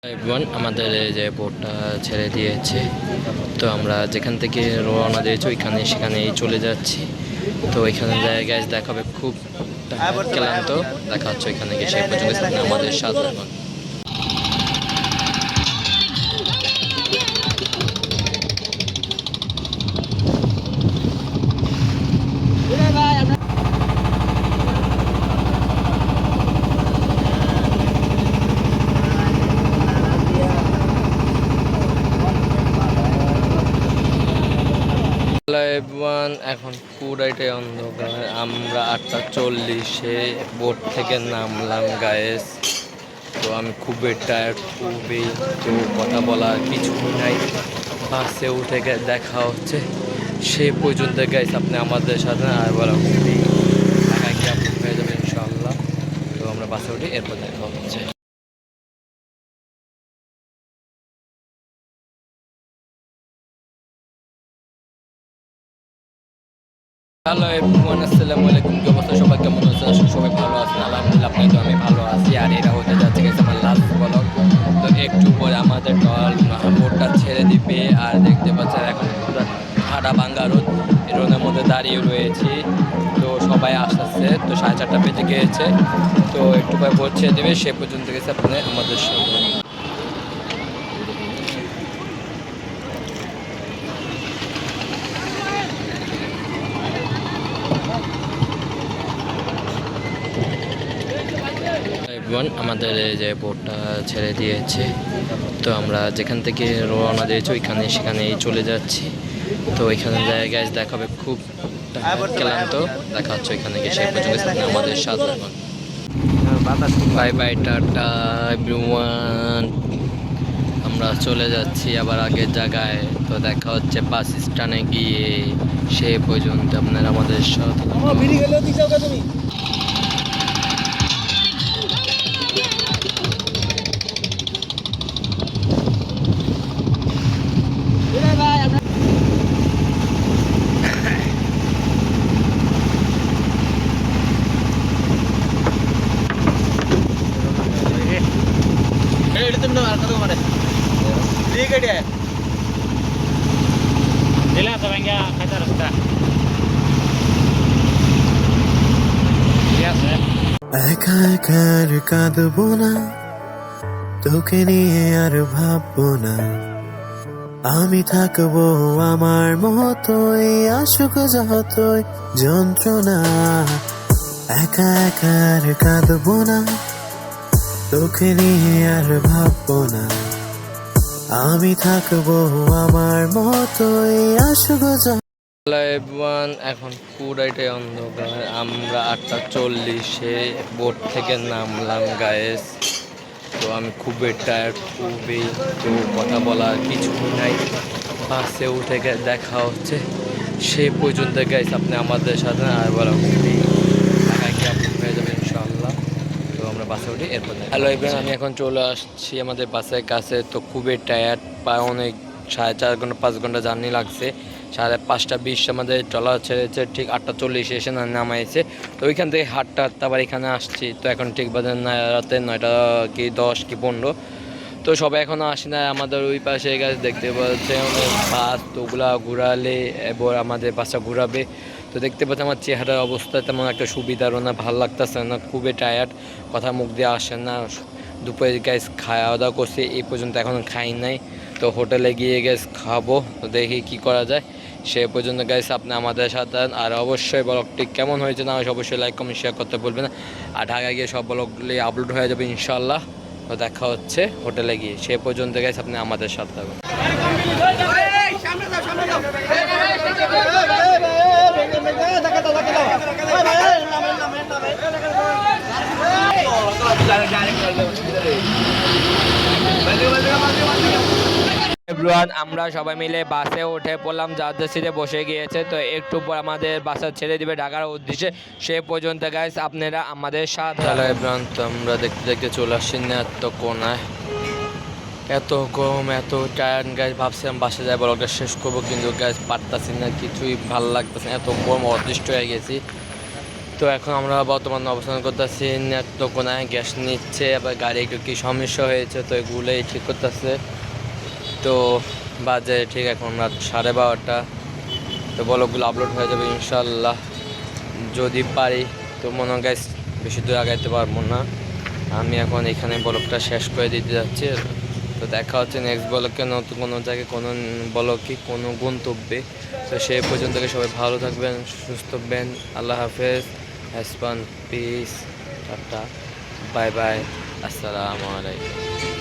Everyone, আমাদের এই যে বোটটা ছেড়ে দিয়েছে, তো আমরা যেখান থেকে রওনা দিয়েছি সেখানেই চলে যাচ্ছি। তো এখানে জায়গায় দেখাবে খুব ক্লান্ত, দেখা হচ্ছে এখানে গিয়ে সেই পর্যন্ত আমাদের সাথে এখন। হ্যালো এভরিওয়ান, এখন পুরাইটাই অন্ধকার। আমরা 8:40-এ বোট থেকে নামলাম গায়েস। তো আমি খুবই টায়ার্ড, খুবই, তো কথা বলার কিছু নাই। বাসে উঠে দেখা হচ্ছে সে পর্যন্ত গাইস আপনি আমাদের সাথে আর বলা ঢাকায় গিয়ে আপনি হয়ে যাবে ইনশাআল্লাহ। তো আমরা বাসে উঠি, এরপর দেখা হচ্ছে। হ্যালো এভরিওয়ান, আসসালামু আলাইকুম। কি অবস্থা সবাই, কেমন আছেন? আসলে সবাই ভালো আছেন আলহামদুলিল্লাহ। আপনি তো আমি ভালো আছি। আর এটা হতে যাচ্ছে গেছে আমার লাস্ট ব্লগ। তো একটু পরে আমাদের বোটটা ছেড়ে দিবে। আর দেখতে পাচ্ছেন এখন পুরো ঠাডা ভাঙ্গা রোদ, এই রোদের মধ্যে দাঁড়িয়ে রয়েছি। তো সবাই আসতেছে, তো 4:30 বেজে গিয়েছে। তো একটু পরে বোট ছেড়ে দিবে, সে পর্যন্ত গেছে আপনি আমাদের সাথে। এভরিওয়ান, আমাদের এই যে বোটটা ছেড়ে দিয়েছে, তো আমরা যেখান থেকে রওনা দিয়েছি সেখানেই চলে যাচ্ছি। তো এখানে জায়গায় দেখাবে খুব ক্লান্ত, দেখা হচ্ছে এখানে গিয়ে সেই পর্যন্ত আমাদের সাথে এখন। Bye bye, tata everyone. আমরা চলে যাচ্ছি আবার আগের জায়গায়। তো দেখা হচ্ছে বাস স্ট্যান্ডে গিয়ে, সে পর্যন্ত আপনারা আমাদের সাথে। একা একা আর কাঁদবো না, তোকে নিয়ে আর ভাববো না। আমি থাকবো আমার মতোই, আসুক যতই যন্ত্রণা। একা একা আর কাঁদবো না, তোকে নিয়ে আর ভাববো না। আমি থাকবো আমার মতোই, আসুক হ্যালো এভরিওয়ান, এখন পুরাইটাই অন্ধকার। আমরা 8:40-এ বোট থেকে নামলাম গায়েস। তো আমি খুবই টায়ার্ড, খুবই, তো কথা বলার কিছু নাই। বাসে উঠে দেখা হচ্ছে সে পর্যন্ত গাইস আপনি আমাদের সাথে আর বলা ঢাকায় গিয়ে আপনি হয়ে যাবে ইনশাআল্লাহ। তো আমরা বাসে উঠি, এরপর হ্যালো এভরিওয়ান, আমি এখন চলে আসছি আমাদের বাসের কাছে। তো খুবই টায়ার্ড, প্রায় অনেক 4.5 ঘন্টা 5 ঘন্টা জার্নি লাগছে। 5:20 আমাদের ট্রলার ছেড়েছে, ঠিক 8:40 এসে নামাইছে। তো ওইখান থেকে হাঁটতে হাঁটতে আবার এখানে আসছি। তো এখন ঠিক বাজে রাতে 9টা কি 10 কি 15। তো সবাই এখনও আসি না। আমাদের ওই পাশে গাছ দেখতে পাচ্ছে অনেক বাস, তো ওগুলা ঘুরালে এবার আমাদের বাসটা ঘুরাবে। তো দেখতে পাচ্ছি আমার চেহারার অবস্থা তেমন একটা সুবিধারও না, ভালো লাগতেছে না, খুবই টায়ার্ড, কথা মুখ দিয়ে আসে না। দুপুরে গাছ খাওয়া দাওয়া করছি, এই পর্যন্ত এখনও খাই নাই। তো হোটেলে গিয়ে গ্যাস খাবো, তো দেখি কি করা যায়। সে পর্যন্ত গাইস আপনি আমাদের সাথে। আর অবশ্যই ব্লগটি কেমন হয়েছে না অবশ্যই লাইক কমেন্ট শেয়ার করতে বলবেন না। আর ঢাকায় গিয়ে সব ব্লগগুলি আপলোড হয়ে যাবে ইনশাল্লাহ। তো দেখা হচ্ছে হোটেলে গিয়ে, সে পর্যন্ত গাইস আপনি আমাদের সাথে থাকবেন। এভরিওয়ান, আমরা সবাই মিলে বাসে উঠে পড়লাম, যাদের সিটে বসে গিয়েছে। তো একটু পর আমাদের বাসে ছেড়ে দিবে ঢাকার উদ্দেশ্যে, সে পর্যন্ত গাইস আপনারা আমাদের সাথে। হ্যালো এভরিওয়ান, তো আমরা দেখতে দেখতে চলে আসছি না এত কোনায়, এত গরম, এত টায়ার্ড গাইস। ভাবছিলাম বাসে যাই ব্লগটা শেষ করবো, কিন্তু গাইস পারতাছি না, কিছুই ভালো লাগতেছে না, এত গরম অদৃষ্ট হয়ে গেছি। তো এখন আমরা বর্তমানে অবস্থান করতেছি নেত্রকোনায়, গ্যাস নিচ্ছে, আবার গাড়ি একটু কি সমস্যা হয়েছে তো এগুলোই ঠিক করতেছে। তো বাজে ঠিক এখন রাত 12:30। তো ব্লগগুলো আপলোড হয়ে যাবে ইনশাল্লাহ যদি পারি। তো মনে হয় গাইস বেশি দূর আগাইতে পারবো না, আমি এখন এখানে ব্লগটা শেষ করে দিতে যাচ্ছি। তো দেখা হচ্ছে নেক্সট ব্লগে, নতুন কোনো জায়গায়, কোনো ব্লগে, কোনো গন্তব্যে। তো সেই পর্যন্ত সবাই ভালো থাকবেন, সুস্থ থাকবেন। আল্লাহ হাফেজ, হ্যাসপান, পিস, টাটা, বাই বাই, আসসালামু আলাইকুম।